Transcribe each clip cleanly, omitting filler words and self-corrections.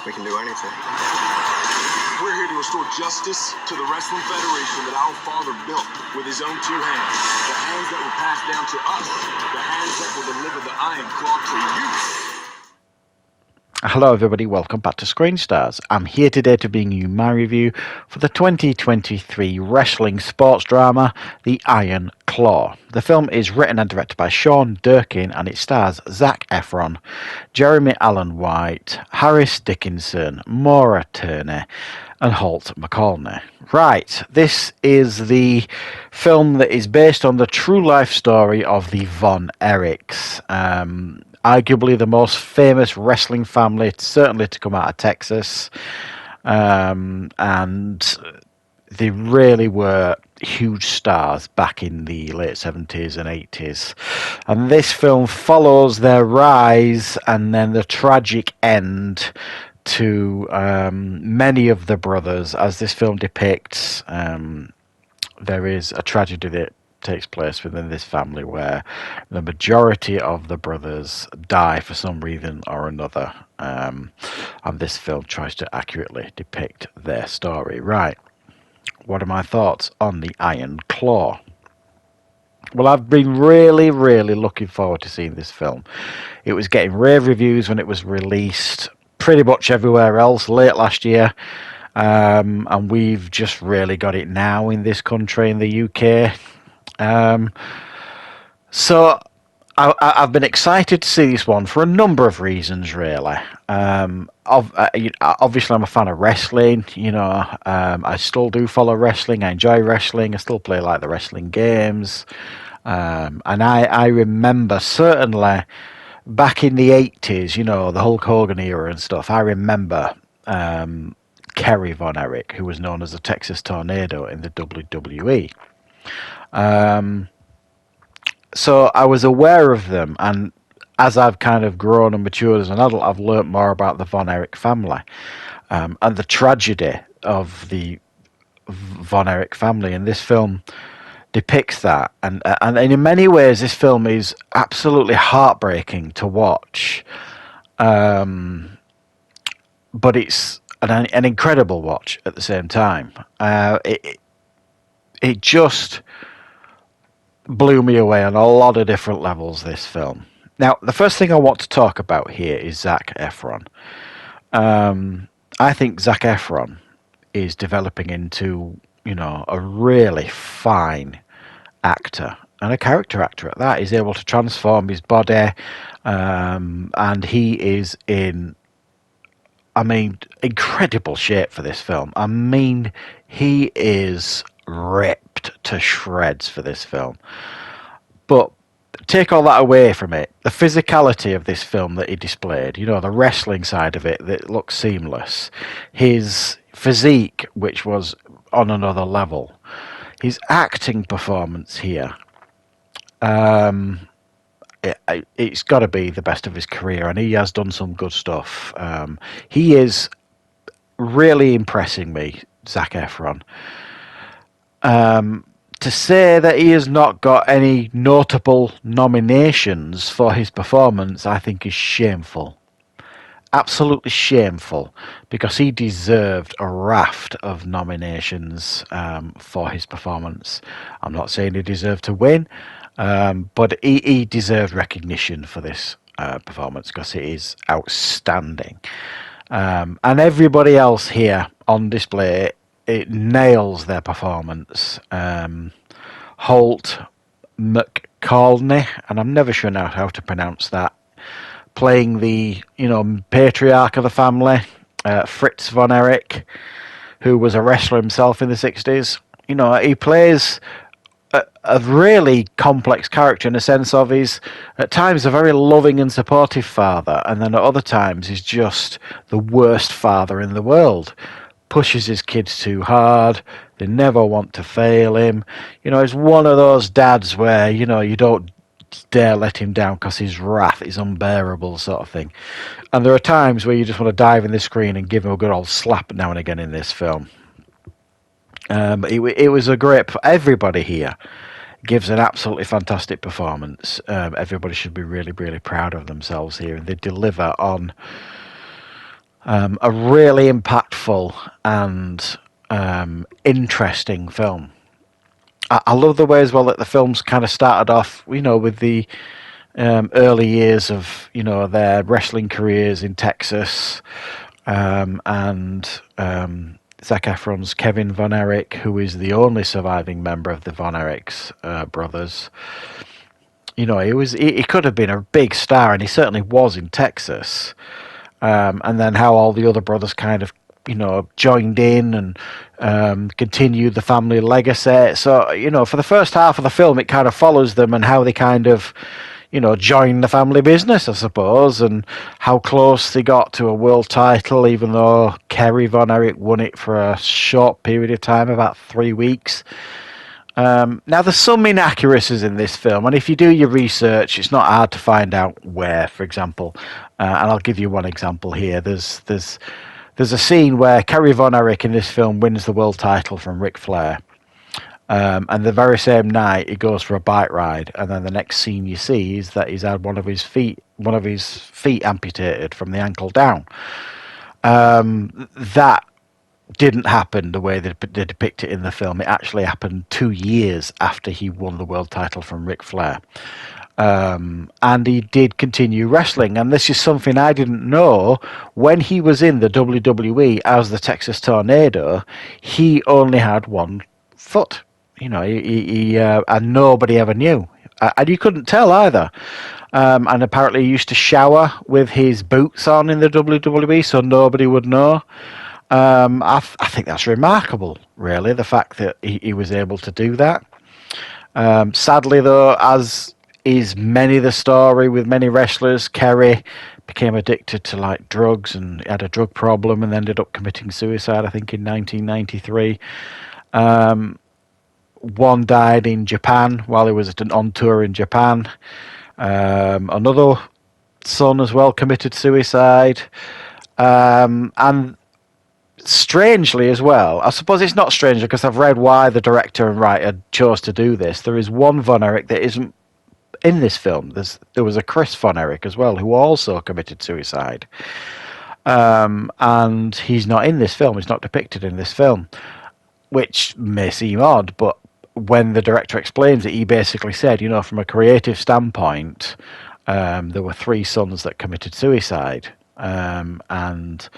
We can do anything. We're here to restore justice to the Wrestling Federation that our father built with his own two hands. The hands that were passed down to us. The hands that will deliver the Iron Claw to you. Hello everybody, welcome back to Screenstars. I'm here today to bring you my review for the 2023 wrestling sports drama, The Iron Claw. The film is written and directed by Sean Durkin and it stars Zac Efron, Jeremy Allen White, Harris Dickinson, Maura Tierney and Holt McCallney. Right, this is the film that is based on the true life story of the Von Erichs. Arguably the most famous wrestling family, certainly to come out of Texas. And they really were huge stars back in the late 70s and 80s. And this film follows their rise and then the tragic end to many of the brothers. As this film depicts, there is a tragedy that takes place within this family where the majority of the brothers die for some reason or another, and this film tries to accurately depict their story. Right, what are my thoughts on The Iron Claw? Well, I've been really looking forward to seeing this film. It was getting rave reviews when it was released pretty much everywhere else late last year, and we've just really got it now in this country, in the UK. So I've been excited to see this one for a number of reasons, really. Obviously, I'm a fan of wrestling. I still do follow wrestling. I enjoy wrestling. I still play like the wrestling games. And I remember certainly back in the 80s, the Hulk Hogan era and stuff. I remember Kerry Von Erich, who was known as the Texas Tornado in the WWE. So I was aware of them, and as I've kind of grown and matured as an adult, I've learnt more about the Von Erich family, and the tragedy of the Von Erich family, and this film depicts that, and in many ways this film is absolutely heartbreaking to watch, but it's an incredible watch at the same time. It just blew me away on a lot of different levels, this film. Now, the first thing I want to talk about here is Zac Efron. I think Zac Efron is developing into, a really fine actor and a character actor at that. He's able to transform his body, and he is in, incredible shape for this film. He is ripped to shreds for this film. But take all that away from it, the physicality of this film that he displayed, the wrestling side of it that looked seamless, his physique, which was on another level, his acting performance here, it's got to be the best of his career, and he has done some good stuff. He is really impressing me, Zac Efron. To say that he has not got any notable nominations for his performance, I think is shameful. Absolutely shameful, because he deserved a raft of nominations for his performance. I'm not saying he deserved to win, but he deserved recognition for this performance, because it is outstanding. And everybody else here on display, it nails their performance. Holt McCallney, and I'm never sure now how to pronounce that, playing the patriarch of the family, Fritz Von Erich, who was a wrestler himself in the 60s. He plays a really complex character in the sense of he's at times a very loving and supportive father, and then at other times he's just the worst father in the world. Pushes his kids too hard. They never want to fail him. He's one of those dads where, you don't dare let him down because his wrath is unbearable, sort of thing. And there are times where you just want to dive in the screen and give him a good old slap now and again in this film. It was a great... Everybody here gives an absolutely fantastic performance. Everybody should be really proud of themselves here, and they deliver on A really impactful and interesting film. I love the way as well that the film's kind of started off, with the early years of their wrestling careers in Texas, and Zac Efron's Kevin Von Erich, who is the only surviving member of the Von Erichs brothers. He could have been a big star, and he certainly was in Texas. And then how all the other brothers kind of joined in and continued the family legacy. So for the first half of the film, it kind of follows them and how they kind of join the family business, I suppose, and how close they got to a world title, even though Kerry Von Erich won it for a short period of time, about 3 weeks. Now, there's some inaccuracies in this film, and if you do your research, it's not hard to find out where, for example. And I'll give you one example here. There's a scene where Kerry Von Erich in this film wins the world title from Ric Flair. And the very same night, he goes for a bike ride, and then the next scene you see is that he's had one of his feet amputated from the ankle down. That didn't happen the way they depict it in the film. It actually happened 2 years after he won the world title from Ric Flair. And he did continue wrestling, and this is something I didn't know. When he was in the WWE as the Texas Tornado, he only had one foot. And nobody ever knew, and you couldn't tell either. And apparently, he used to shower with his boots on in the WWE, so nobody would know. I think that's remarkable, really, the fact that he was able to do that. Sadly, though, as is many the story with many wrestlers, Kerry became addicted to drugs and had a drug problem and ended up committing suicide, I think, in 1993. One died in Japan while he was on tour in Japan. Another son as well committed suicide. And strangely as well, I suppose it's not strange because I've read why the director and writer chose to do this. There is one Von Erich that isn't in this film. There was a Chris Von Erich as well who also committed suicide. And he's not in this film. He's not depicted in this film, which may seem odd, but when the director explains it, he basically said, from a creative standpoint, there were 3 sons that committed suicide, and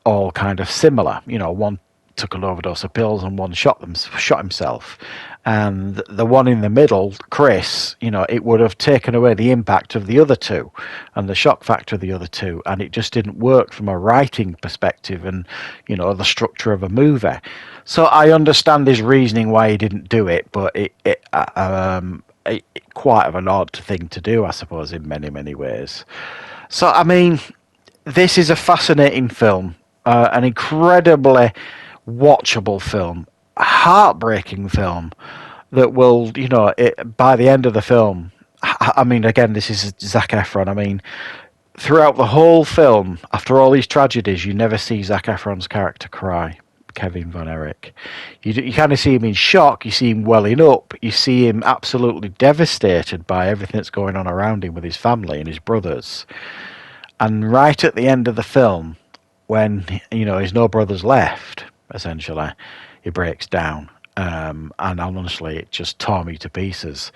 all kind of similar. One took an overdose of pills and one shot himself. And the one in the middle, Chris, it would have taken away the impact of the other 2 and the shock factor of the other 2, and it just didn't work from a writing perspective and, the structure of a movie. So I understand his reasoning why he didn't do it, but it quite of an odd thing to do, I suppose, in many, many ways. So, I mean, this is a fascinating film, an incredibly watchable film, a heartbreaking film that will, by the end of the film, I mean, again, this is Zac Efron. I mean, throughout the whole film, after all these tragedies, you never see Zac Efron's character cry, Kevin Von Erich. You kind of see him in shock, you see him welling up, you see him absolutely devastated by everything that's going on around him with his family and his brothers. And right at the end of the film, when, he's no brothers left, essentially, he breaks down. And honestly, it just tore me to pieces.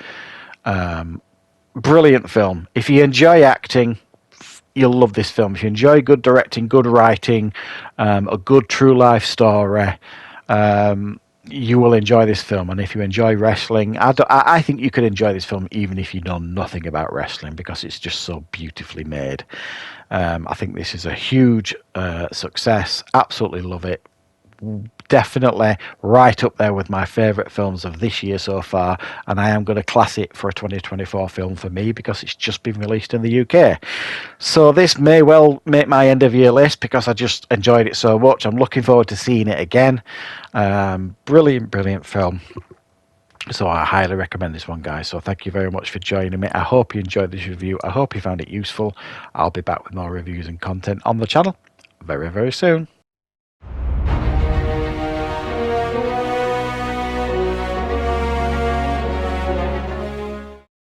Brilliant film. If you enjoy acting, you'll love this film. If you enjoy good directing, good writing, a good true life story, you will enjoy this film. And if you enjoy wrestling, I think you could enjoy this film even if you know nothing about wrestling, because it's just so beautifully made. I think this is a huge success. Absolutely love it. Definitely right up there with my favourite films of this year so far, and I am going to class it for a 2024 film for me because it's just been released in the UK. So this may well make my end of year list because I just enjoyed it so much. I'm looking forward to seeing it again. Brilliant film. So I highly recommend this one, guys. So thank you very much for joining me. I hope you enjoyed this review. I hope you found it useful. I'll be back with more reviews and content on the channel very, very soon.